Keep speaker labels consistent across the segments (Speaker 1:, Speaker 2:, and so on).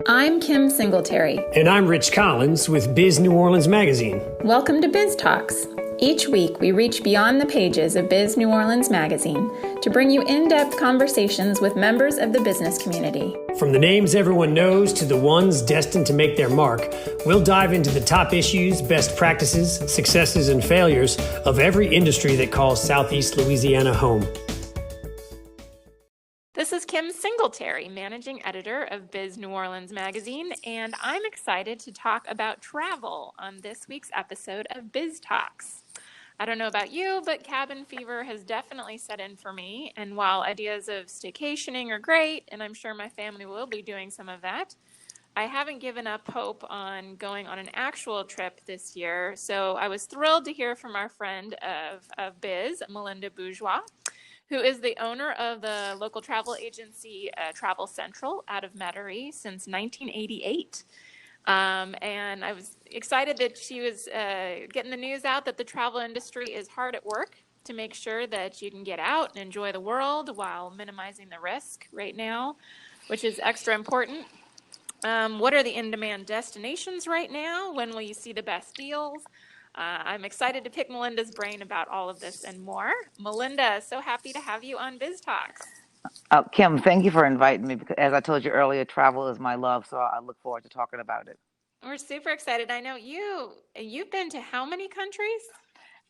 Speaker 1: I'm Kim Singletary.
Speaker 2: And I'm Rich Collins with Biz New Orleans Magazine.
Speaker 1: Welcome to Biz Talks. Each week, we reach beyond the pages of Biz New Orleans Magazine to bring you in-depth conversations with members of the business community.
Speaker 2: From the names everyone knows to the ones destined to make their mark, we'll dive into the top issues, best practices, successes, and failures of every industry that calls Southeast Louisiana home.
Speaker 1: This is Kim Singletary, managing editor of Biz New Orleans Magazine, and I'm excited to talk about travel on this week's episode of Biz Talks. I don't know about you, but cabin fever has definitely set in for me, and while ideas of staycationing are great, and I'm sure my family will be doing some of that, I haven't given up hope on going on an actual trip this year, so I was thrilled to hear from our friend of Biz, Melinda Bourgeois, who is the owner of the local travel agency Travel Central out of Metairie since 1988. And I was excited that she was getting the news out that the travel industry is hard at work to make sure that you can get out and enjoy the world while minimizing the risk right now, which is extra important. What are the in-demand destinations right now? When will you see the best deals? I'm excited to pick Melinda's brain about all of this and more. Melinda, so happy to have you on Biz Talks.
Speaker 3: Kim, thank you for inviting me because, as I told you earlier, travel is my love, so I look forward to talking about it.
Speaker 1: We're super excited. I know you've been to how many countries?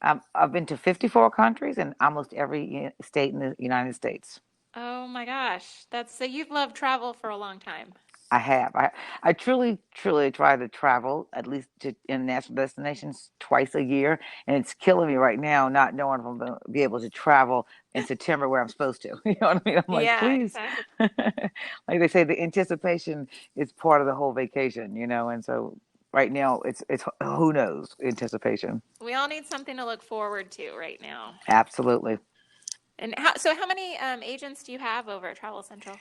Speaker 3: I've been to 54 countries and almost every state in the United States.
Speaker 1: Oh my gosh, so you've loved travel for a long time.
Speaker 3: I have. I truly try to travel at least to international destinations twice a year, and it's killing me right now not knowing if I'm going to be able to travel in September where I'm supposed to. You know what I mean? I'm like,
Speaker 1: Yeah,
Speaker 3: please.
Speaker 1: exactly.
Speaker 3: Like they say, the anticipation is part of the whole vacation, and so right now it's who knows anticipation.
Speaker 1: We all need something to look forward to right now.
Speaker 3: Absolutely.
Speaker 1: And how many agents do you have over at Travel Central?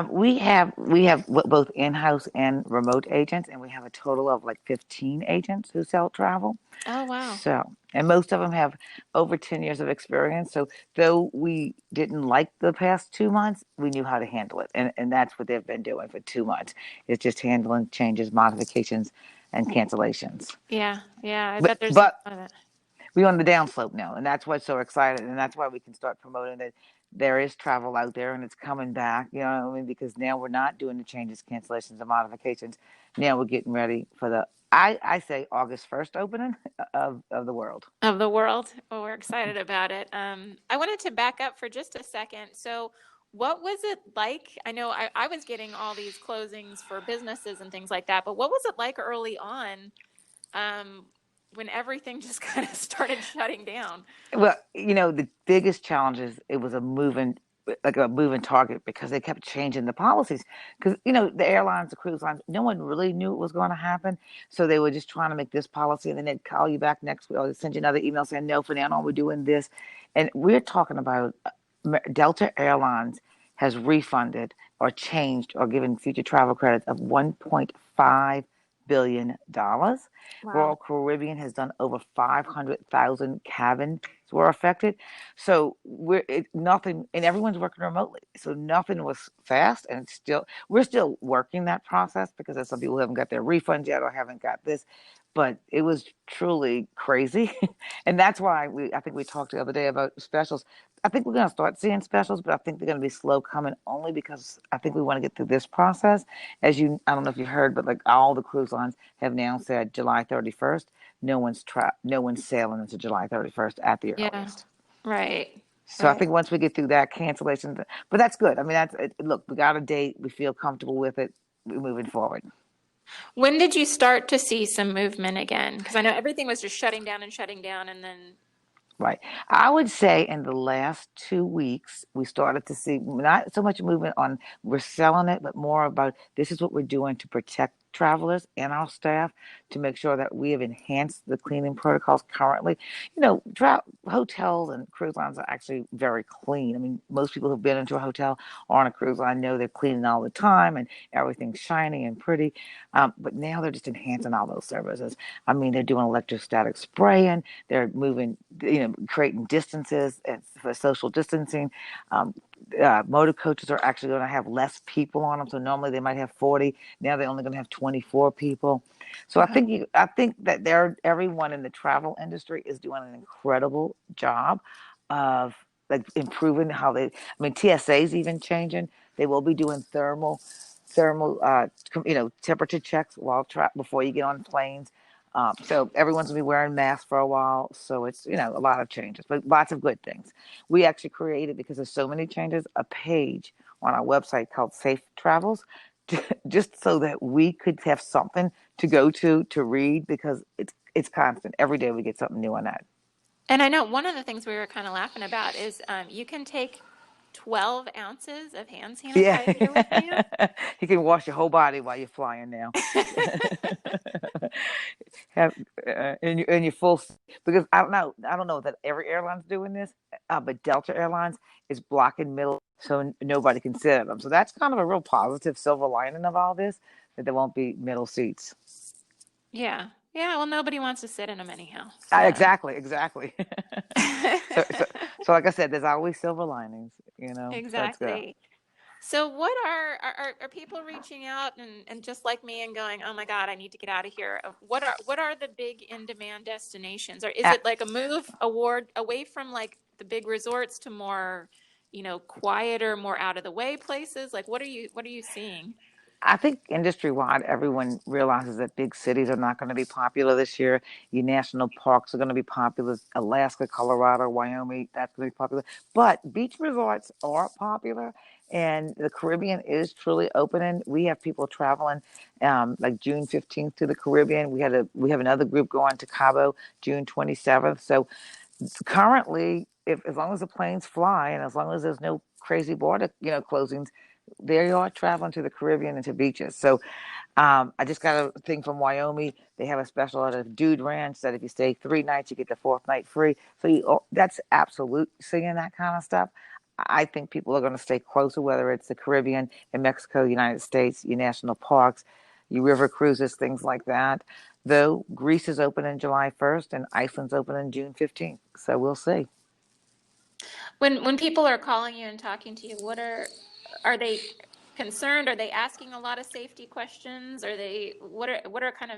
Speaker 3: We have both in-house and remote agents, and we have a total of like 15 agents who sell travel.
Speaker 1: Oh, wow.
Speaker 3: So, and most of them have over 10 years of experience. So though we didn't like the past 2 months, we knew how to handle it. And that's what they've been doing for 2 months. It's just handling changes, modifications, and cancellations.
Speaker 1: Yeah. I bet there's
Speaker 3: But
Speaker 1: a lot of that.
Speaker 3: we're on the downslope now, and that's what's so exciting, and that's why we can start promoting that there is travel out there and it's coming back, you know what I mean? Because now we're not doing the changes, cancellations, and modifications. Now we're getting ready for the, I say August 1st opening of the world.
Speaker 1: Of the world. Well, we're excited about it. I wanted to back up for just a second. So what was it like? I know I was getting all these closings for businesses and things like that, but what was it like early on when everything just kind of started shutting down?
Speaker 3: Well, the biggest challenge is it was a moving target because they kept changing the policies. Because, the airlines, the cruise lines, no one really knew it was going to happen. So they were just trying to make this policy, and then they'd call you back next week or send you another email saying, no, for now on, we're doing this. And we're talking about Delta Airlines has refunded or changed or given future travel credits of $1.5 billion.
Speaker 1: Wow.
Speaker 3: Royal Caribbean has done over 500,000 cabins were affected. So nothing, and everyone's working remotely. So nothing was fast, and we're still working that process because there's some people who haven't got their refunds yet or haven't got this. But it was truly crazy. And that's why I think we talked the other day about specials. I think we're going to start seeing specials, but I think they're going to be slow coming only because I think we want to get through this process. I don't know if you heard, but like all the cruise lines have now said July 31st, no one's sailing until July 31st at the earliest.
Speaker 1: Yeah, right.
Speaker 3: So I think once we get through that cancellation, but that's good. I mean, look, we got a date. We feel comfortable with it. We're moving forward.
Speaker 1: When did you start to see some movement again? Because I know everything was just shutting down, and then.
Speaker 3: Right. I would say in the last 2 weeks, we started to see not so much movement on we're selling it, but more about this is what we're doing to protect travelers and our staff to make sure that we have enhanced the cleaning protocols currently. Hotels and cruise lines are actually very clean. I mean, most people who've been into a hotel or on a cruise line know they're cleaning all the time and everything's shiny and pretty. But now they're just enhancing all those services. I mean, they're doing electrostatic spraying. They're moving, creating distances for social distancing. Motor coaches are actually going to have less people on them. So normally they might have 40. Now they're only going to have 24 people. So
Speaker 1: Uh-huh.
Speaker 3: I think that everyone in the travel industry is doing an incredible job of like improving how they. I mean, TSA is even changing. They will be doing thermal, temperature checks before you get on planes. So everyone's gonna be wearing masks for a while. So it's a lot of changes, but lots of good things. We actually created, because there's so many changes, a page on our website called Safe Travels, just so that we could have something to go to read, because it's constant. Every day we get something new on that.
Speaker 1: And I know one of the things we were kind of laughing about is you can take 12 ounces of hand
Speaker 3: Yeah,
Speaker 1: sanitizer with you.
Speaker 3: you can wash your whole body while you're flying now. have in your full, because I don't know that every airline's doing this, but Delta Airlines is blocking middle, so nobody can sit at them. So that's kind of a real positive silver lining of all this, that there won't be middle seats.
Speaker 1: Yeah. Yeah, well, nobody wants to sit in them anyhow. So,
Speaker 3: Exactly. so, so, so like I said, there's always silver linings, so that's good.
Speaker 1: exactly. So what are people reaching out and just like me and going, "Oh my God, I need to get out of here." What are the big in-demand destinations? Or is
Speaker 3: Uh,
Speaker 1: it like a move award away from like the big resorts to more, quieter, more out of the way places? Like what are you seeing?
Speaker 3: I think industry wide, everyone realizes that big cities are not going to be popular this year. Your national parks are going to be popular. Alaska, Colorado, Wyoming, that's going to be popular. But beach resorts are popular, and the Caribbean is truly opening. We have people traveling, like June 15th to the Caribbean. We have another group going to Cabo June 27th. So currently, if as long as the planes fly and as long as there's no crazy border, closings, they are traveling to the Caribbean and to beaches. So I just got a thing from Wyoming. They have a special at a Dude Ranch that if you stay 3 nights, you get the fourth night free. So that's absolute seeing that kind of stuff. I think people are going to stay closer, whether it's the Caribbean and Mexico, United States, your national parks, your river cruises, things like that. Though Greece is open in July 1st and Iceland's open in June 15th. So we'll see.
Speaker 1: When people are calling you and talking to you, are they concerned? Are they asking a lot of safety questions? Are they what are kind of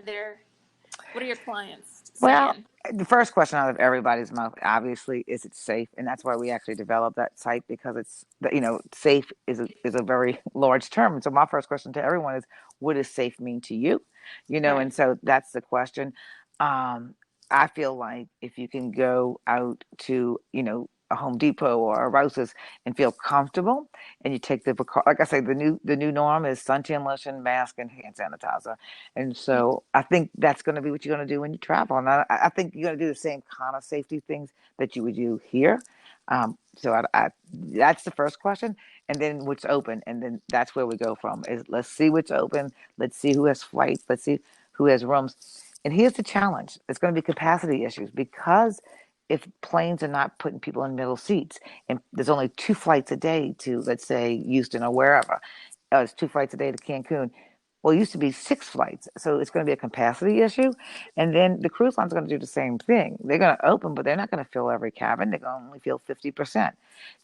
Speaker 1: what are your clients
Speaker 3: Well,
Speaker 1: saying?
Speaker 3: the first question out of everybody's mouth, obviously, is it safe? And that's why we actually developed that site, because safe is a very large term. And so my first question to everyone is, what does safe mean to you?
Speaker 1: Right.
Speaker 3: And so that's the question. Um, I feel like if you can go out to, a Home Depot or a Rouse's and feel comfortable, and you take like I say, the new norm is suntan lotion, mask, and hand sanitizer. And so I think that's going to be what you're going to do when you travel. And I think you're going to do the same kind of safety things that you would do here. That's the first question. And then what's open. And then that's where we go from is, let's see what's open. Let's see who has flights. Let's see who has rooms. And here's the challenge. It's going to be capacity issues, because if planes are not putting people in middle seats and there's only 2 flights a day to, let's say, Houston or wherever, it's 2 flights a day to Cancun. Well, it used to be 6 flights. So it's going to be a capacity issue. And then the cruise line's going to do the same thing. They're going to open, but they're not going to fill every cabin. They're going to only fill 50%.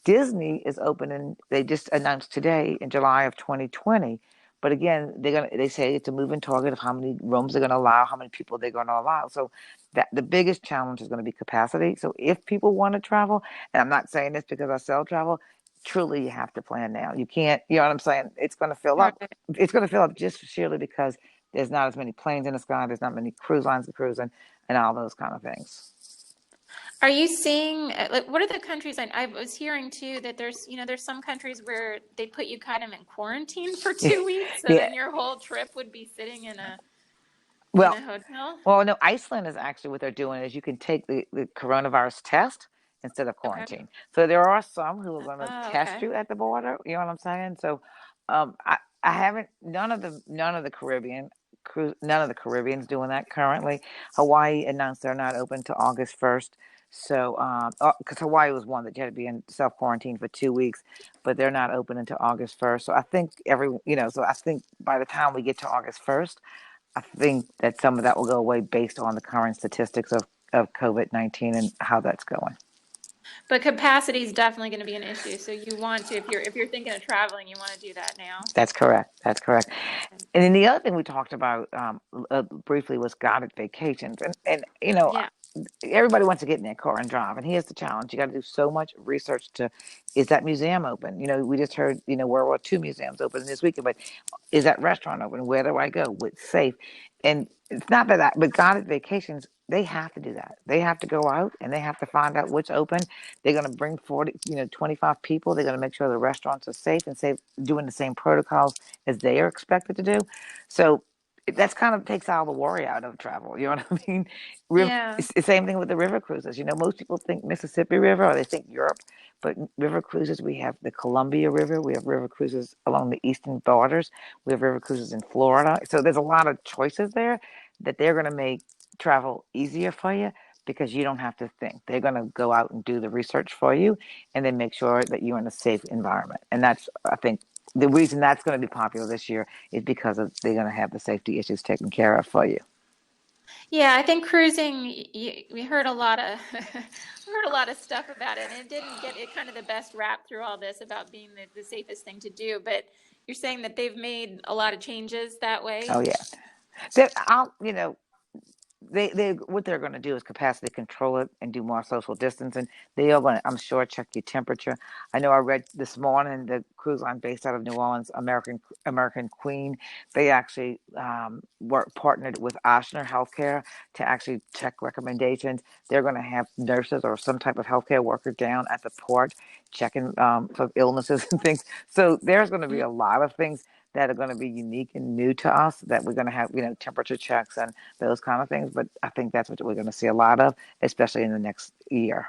Speaker 3: Disney is opening, they just announced today in July of 2020. But again, they say it's a moving target of how many rooms they're going to allow, how many people they're going to allow. So that the biggest challenge is going to be capacity. So if people want to travel, and I'm not saying this because I sell travel, truly you have to plan now. You can't, you know what I'm saying? It's going to fill up.
Speaker 1: Right.
Speaker 3: It's going to fill up just sheerly because there's not as many planes in the sky. There's not many cruise lines to cruise in, and all those kind of things.
Speaker 1: Are you seeing like what are the countries? I was hearing too that there's some countries where they put you kind of in quarantine for 2 weeks, so
Speaker 3: Yeah.
Speaker 1: then your whole trip would be sitting in
Speaker 3: Well,
Speaker 1: a hotel.
Speaker 3: Well, no, Iceland is actually what they're doing is you can take the coronavirus test instead of
Speaker 1: Okay.
Speaker 3: quarantine. So there are some who are going to
Speaker 1: Oh,
Speaker 3: test
Speaker 1: okay.
Speaker 3: you at the border. You know what I'm saying? So I haven't none of the Caribbean's doing that currently. Hawaii announced they're not open to August 1st. So because Hawaii was one that you had to be in self quarantine for 2 weeks, but they're not open until August 1st. So I think so I think by the time we get to August 1st, I think that some of that will go away based on the current statistics of COVID-19 and how that's going.
Speaker 1: But capacity is definitely going to be an issue. So you want to, if you're thinking of traveling, you want to do that now.
Speaker 3: That's correct. That's correct.
Speaker 1: And
Speaker 3: And then the other thing we talked about briefly was guided vacations, and
Speaker 1: yeah,
Speaker 3: everybody wants to get in their car and drive. And here's the challenge: you got to do so much research to, is that museum open? We just heard World War II museums open this weekend, but is that restaurant open? Where do I go? What's safe? And it's not that, but guided vacations, they have to do that. They have to go out and they have to find out what's open. They're going to bring 40, 25 people. They're going to make sure the restaurants are safe and safe, doing the same protocols as they are expected to do. So that's kind of takes all the worry out of travel. You know what I mean?
Speaker 1: yeah.
Speaker 3: It's the same thing with the river cruises. Most people think Mississippi River or they think Europe, but river cruises, we have the Columbia River. We have river cruises along the eastern borders. We have river cruises in Florida. So there's a lot of choices there that they're going to make travel easier for you because you don't have to think. They're going to go out and do the research for you and then make sure that you're in a safe environment. And that's, I think, the reason that's going to be popular this year is because they're going to have the safety issues taken care of for you.
Speaker 1: Yeah, I think cruising, we heard a lot of heard a lot of stuff about it, and it didn't get it kind of the best rap through all this about being the safest thing to do. But you're saying that they've made a lot of changes that
Speaker 3: Oh
Speaker 1: way?
Speaker 3: yeah, that I'll they what they're going to do is capacity control it and do more social distancing. They are going to, I'm sure, check your temperature. I know I read this morning the cruise line based out of New Orleans, American Queen. They actually partnered with Ochsner Healthcare to actually check recommendations. They're going to have nurses or some type of healthcare worker down at the port checking for illnesses and things. So there's going to be
Speaker 1: Mm.
Speaker 3: a lot of things that are going to be unique and new to us that we're going to have, temperature checks and those kind of things. But I think that's what we're going to see a lot of, especially in the next year.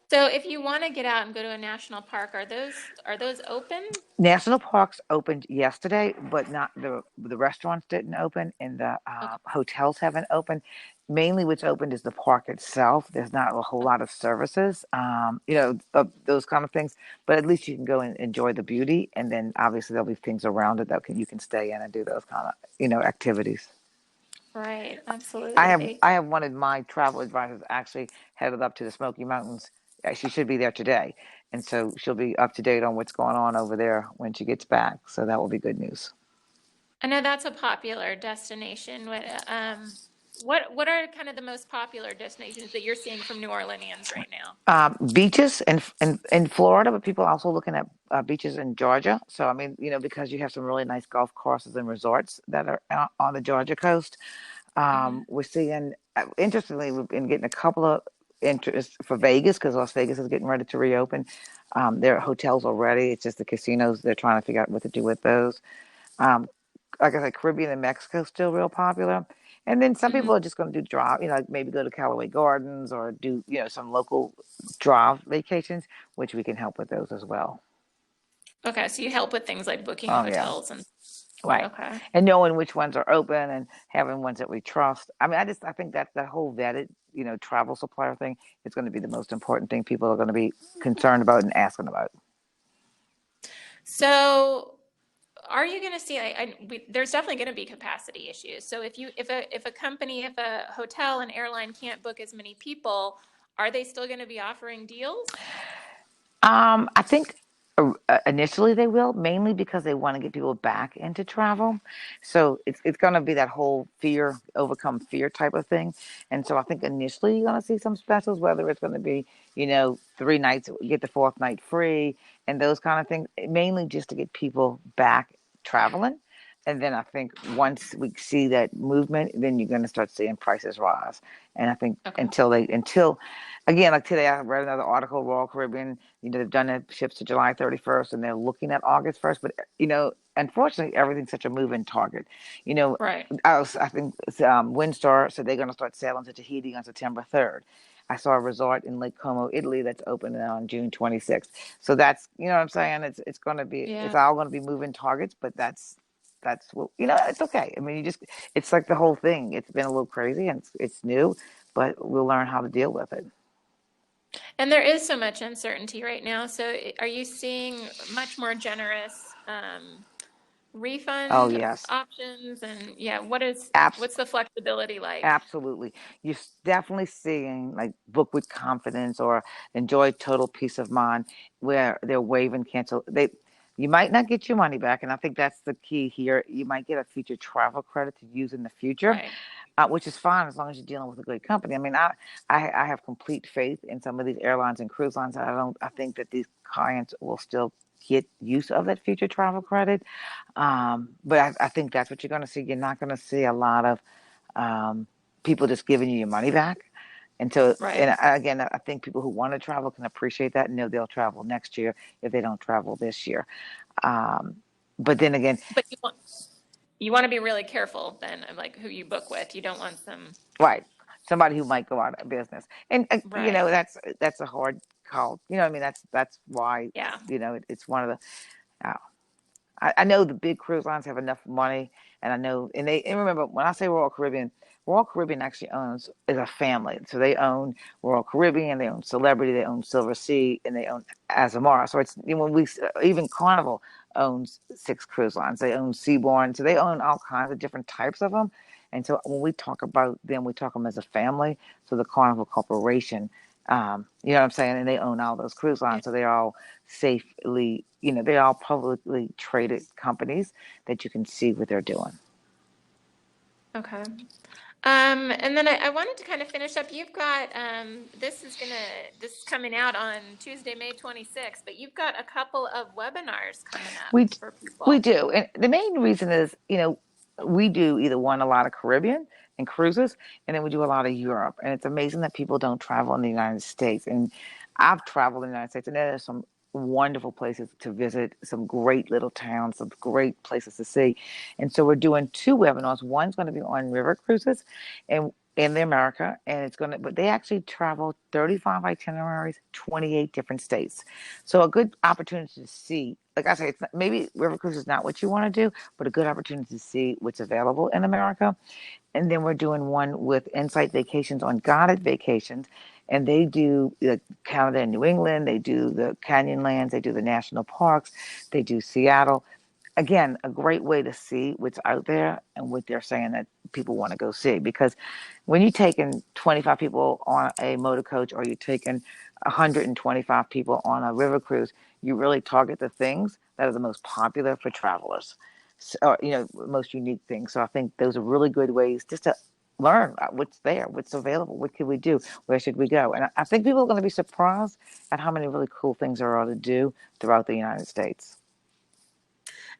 Speaker 1: So if you want to get out and go to a national park, are those open?
Speaker 3: National parks opened yesterday, but not the restaurants didn't open and the
Speaker 1: Okay.
Speaker 3: hotels haven't opened. Mainly, what's opened is the park itself. There's not a whole lot of services, those kind of things. But at least you can go and enjoy the beauty, and then obviously there'll be things around it that you can stay in and do those kind of activities.
Speaker 1: Right,
Speaker 3: I have
Speaker 1: absolutely.
Speaker 3: I have one of my travel advisors actually headed up to the Smoky Mountains. She should be there today, and so she'll be up to date on what's going on over there when she gets back. So that will be good news.
Speaker 1: I know that's a popular destination. What are kind of the most popular destinations that you're seeing from New Orleanians right now?
Speaker 3: Beaches in Florida, but people are also looking at beaches in Georgia. So I mean, because you have some really nice golf courses and resorts that are on the Georgia coast.
Speaker 1: Hmm.
Speaker 3: We're seeing, interestingly, we've been getting a couple of interest for Vegas because Las Vegas is getting ready to reopen. Their hotels are ready. It's just the casinos. They're trying to figure out what to do with those. Um, like I said, Caribbean and Mexico still real popular. And then some
Speaker 1: Hmm.
Speaker 3: people are just going to do drive, like maybe go to Callaway Gardens or do, some local drive vacations, which we can help with those as well.
Speaker 1: Okay, so you help with things like booking
Speaker 3: Oh, yeah.
Speaker 1: hotels and
Speaker 3: Right.
Speaker 1: okay.
Speaker 3: And knowing which ones are open and having ones that we trust. I mean, I think that whole vetted, travel supplier thing is going to be the most important thing people are going to be concerned about and asking about.
Speaker 1: So are you going to see there's definitely going to be capacity issues. So if a hotel and airline can't book as many people, are they still going to be offering deals?
Speaker 3: I think initially they will, mainly because they want to get people back into travel. So it's going to be that whole fear, overcome fear type of thing. And so I think initially you're going to see some specials, whether it's going to be, 3 nights, get the fourth night free, and those kind of things, mainly just to get people back traveling. And then I think once we see that movement, then you're going to start seeing prices rise. And I think
Speaker 1: Okay.
Speaker 3: until again, like today, I read another article, Royal Caribbean, they've done the ships to July 31st and they're looking at August 1st. But, unfortunately, everything's such a moving target. You know,
Speaker 1: Right.
Speaker 3: I think Windstar said they're going to start sailing to Tahiti on September 3rd. I saw a resort in Lake Como, Italy that's opening on June 26th. So that's, what I'm saying? It's going to be, it's
Speaker 1: Yeah.
Speaker 3: all going to be moving targets, but that's what, it's okay. I mean, it's like the whole thing. It's been a little crazy and it's new, but we'll learn how to deal with it.
Speaker 1: And there is so much uncertainty right now. So are you seeing much more generous
Speaker 3: Oh,
Speaker 1: refund
Speaker 3: yes.
Speaker 1: options? And yeah,
Speaker 3: Abs-
Speaker 1: what's the flexibility like?
Speaker 3: Absolutely. You're definitely seeing like book with confidence or enjoy total peace of mind where they're waiving cancel. You might not get your money back. And I think that's the key here. You might get a future travel credit to use in the future,
Speaker 1: Right.
Speaker 3: which is fine as long as you're dealing with a good company. I mean, I have complete faith in some of these airlines and cruise lines. I think that these clients will still get use of that future travel credit. But I think that's what you're going to see. You're not going to see a lot of um, people just giving you your money back. And so,
Speaker 1: Right.
Speaker 3: and again, I think people who want to travel can appreciate that and know they'll travel next year if they don't travel this year. Um, but then again,
Speaker 1: But you want to be really careful then of like who you book with. You don't want some.
Speaker 3: right, somebody who might go out of business, and
Speaker 1: Right.
Speaker 3: that's a hard call. I mean, that's why
Speaker 1: Yeah.
Speaker 3: it's one of the. I know the big cruise lines have enough money, and I know, and remember when I say Royal Caribbean actually is a family. So they own Royal Caribbean, they own Celebrity, they own Silver Sea, and they own Azamara. So it's when we even Carnival owns 6 cruise lines. They own Seabourn, so they own all kinds of different types of them. And so when we talk about them, we talk them as a family. So the Carnival Corporation, you know what I'm saying, and they own all those cruise
Speaker 1: Yeah.
Speaker 3: lines. So they're all safely, they're all publicly traded companies that you can see what they're doing.
Speaker 1: Okay. And then I wanted to kind of finish up. You've got this is coming out on Tuesday, May 26th, but you've got a couple of webinars coming up
Speaker 3: We
Speaker 1: for
Speaker 3: we
Speaker 1: people.
Speaker 3: do, and the main reason is, we do either a lot of Caribbean and cruises, and then we do a lot of Europe. And it's amazing that people don't travel in the United States. And I've traveled in the United States, and there are some wonderful places to visit, some great little towns, some great places to see. And so we're doing 2 webinars. One's going to be on river cruises, and in the America, and but they actually travel 35 itineraries, 28 different states. So a good opportunity to see, like I say, maybe river cruise is not what you want to do, but a good opportunity to see what's available in America. And then we're doing one with Insight Vacations on guided vacations, and they do Canada and New England. They do the Canyonlands. They do the national parks. They do Seattle. Again, a great way to see what's out there and what they're saying that people want to go see. Because when you're taking 25 people on a motor coach or you're taking 125 people on a river cruise, you really target the things that are the most popular for travelers, or most unique things. So I think those are really good ways just to learn what's there, what's available, what can we do, where should we go. And I think people are going to be surprised at how many really cool things there are to do throughout the United States.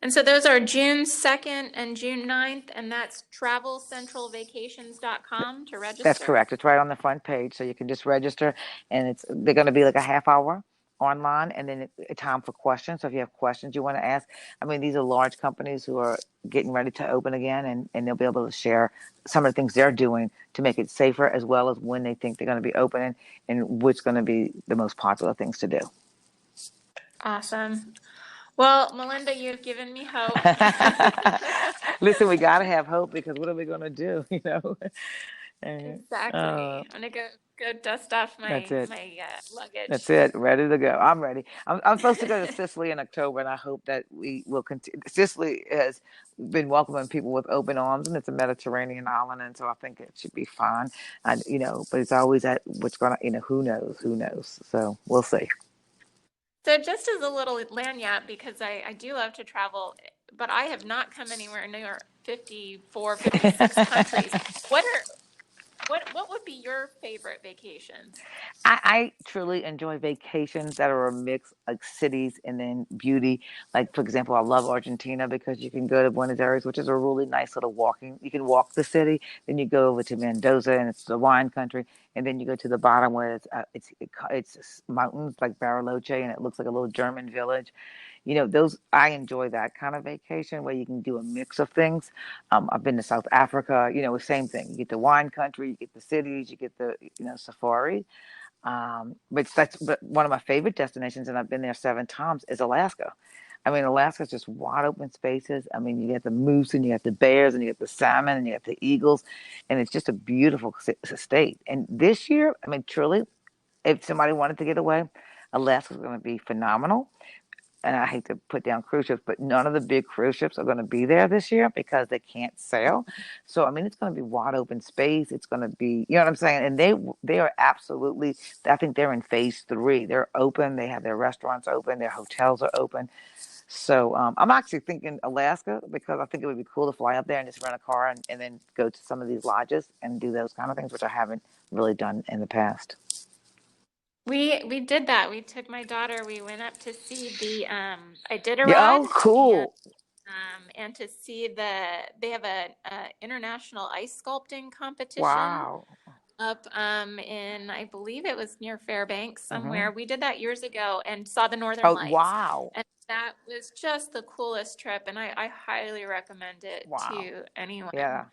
Speaker 1: And so those are June 2nd and June 9th, and that's travelcentralvacations.com to
Speaker 3: That's
Speaker 1: register.
Speaker 3: correct. It's right on the front page, so you can just register, and they're going to be like a half hour online, and then a time for questions. So if you have questions you want to ask, I mean, these are large companies who are getting ready to open again, and they'll be able to share some of the things they're doing to make it safer, as well as when they think they're going to be opening and what's going to be the most popular things to do.
Speaker 1: Awesome. Well, Melinda, you've given me hope.
Speaker 3: Listen, we got to have hope because what are we going to do?
Speaker 1: Exactly. I'm gonna go dust off
Speaker 3: That's
Speaker 1: my
Speaker 3: it.
Speaker 1: my
Speaker 3: That's
Speaker 1: luggage.
Speaker 3: it. Ready to go. I'm ready. I'm supposed to go to Sicily in October, and I hope that we will continue. Sicily has been welcoming people with open arms, and it's a Mediterranean island, and so I think it should be fine. And but it's always at what's going to, who knows, who knows. So we'll see.
Speaker 1: So just as a little lanyard, because I do love to travel, but I have not come anywhere near 54, 56 countries. What are what would be your favorite vacations?
Speaker 3: I truly enjoy vacations that are a mix, like cities and then beauty. Like, for example, I love Argentina because you can go to Buenos Aires, which is a really nice little walking. You can walk the city, then you go over to Mendoza, and it's the wine country, and then you go to the bottom where it's mountains like Bariloche, and it looks like a little German village. Those I enjoy that kind of vacation where you can do a mix of things. I've been to South Africa. Same thing. You get the wine country, you get the cities, you get the safari. But one of my favorite destinations, and I've been there 7 times, is Alaska. I mean, Alaska's just wide open spaces. I mean, you get the moose, and you get the bears, and you get the salmon, and you get the eagles, and it's just a beautiful state. And this year, I mean, truly, if somebody wanted to get away, Alaska's going to be phenomenal. and I hate to put down cruise ships, but none of the big cruise ships are going to be there this year because they can't sail. So I mean, it's going to be wide open space. It's going to be, you know what I'm saying? And they are absolutely. I think they're in phase 3. They're open. They have their restaurants open. Their hotels are open. So I'm actually thinking Alaska because I think it would be cool to fly up there and just rent a car and then go to some of these lodges and do those kind of things, which I haven't really done in the past.
Speaker 1: We did that. We took my daughter. We went up to see the
Speaker 3: Yeah.
Speaker 1: Iditarod
Speaker 3: Oh, cool.
Speaker 1: and to see they have a international ice sculpting competition
Speaker 3: Wow.
Speaker 1: up in, I believe it was near Fairbanks
Speaker 3: Hmm.
Speaker 1: somewhere. We did that years ago and saw the Northern
Speaker 3: Oh,
Speaker 1: Lights.
Speaker 3: wow.
Speaker 1: And that was just the coolest trip, and I highly recommend it
Speaker 3: Wow.
Speaker 1: to anyone.
Speaker 3: Yeah.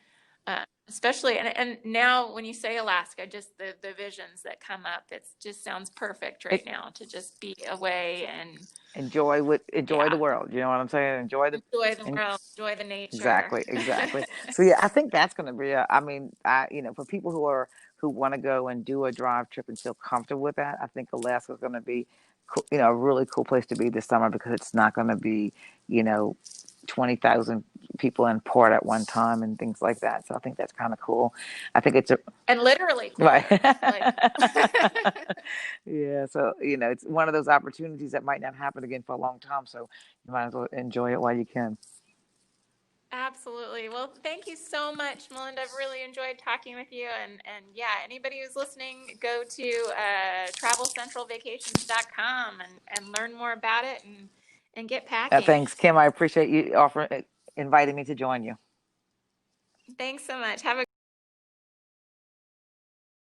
Speaker 1: Especially and now when you say Alaska, just the visions that come up, it just sounds perfect right
Speaker 3: It,
Speaker 1: now to just be away and
Speaker 3: enjoy the
Speaker 1: yeah,
Speaker 3: world. You know what I'm saying? Enjoy the
Speaker 1: enjoy the
Speaker 3: and
Speaker 1: world, enjoy the nature.
Speaker 3: exactly, exactly. So yeah, I think that's going to be I mean, for people who want to go and do a drive trip and feel comfortable with that, I think Alaska's going to be cool, a really cool place to be this summer because it's not going to be, you know, 20,000 people in port at one time and things like that. So I think that's kind of cool. I think it's a
Speaker 1: And literally
Speaker 3: right.
Speaker 1: colder. Like
Speaker 3: Yeah, so it's one of those opportunities that might not happen again for a long time. So you might as well enjoy it while you can.
Speaker 1: absolutely. Well, thank you so much, Melinda. I've really enjoyed talking with you. And yeah, anybody who's listening, go to travelcentralvacations.com and learn more about it and get packing.
Speaker 3: Thanks, Kim. I appreciate you inviting me to join you.
Speaker 1: Thanks so much. Have a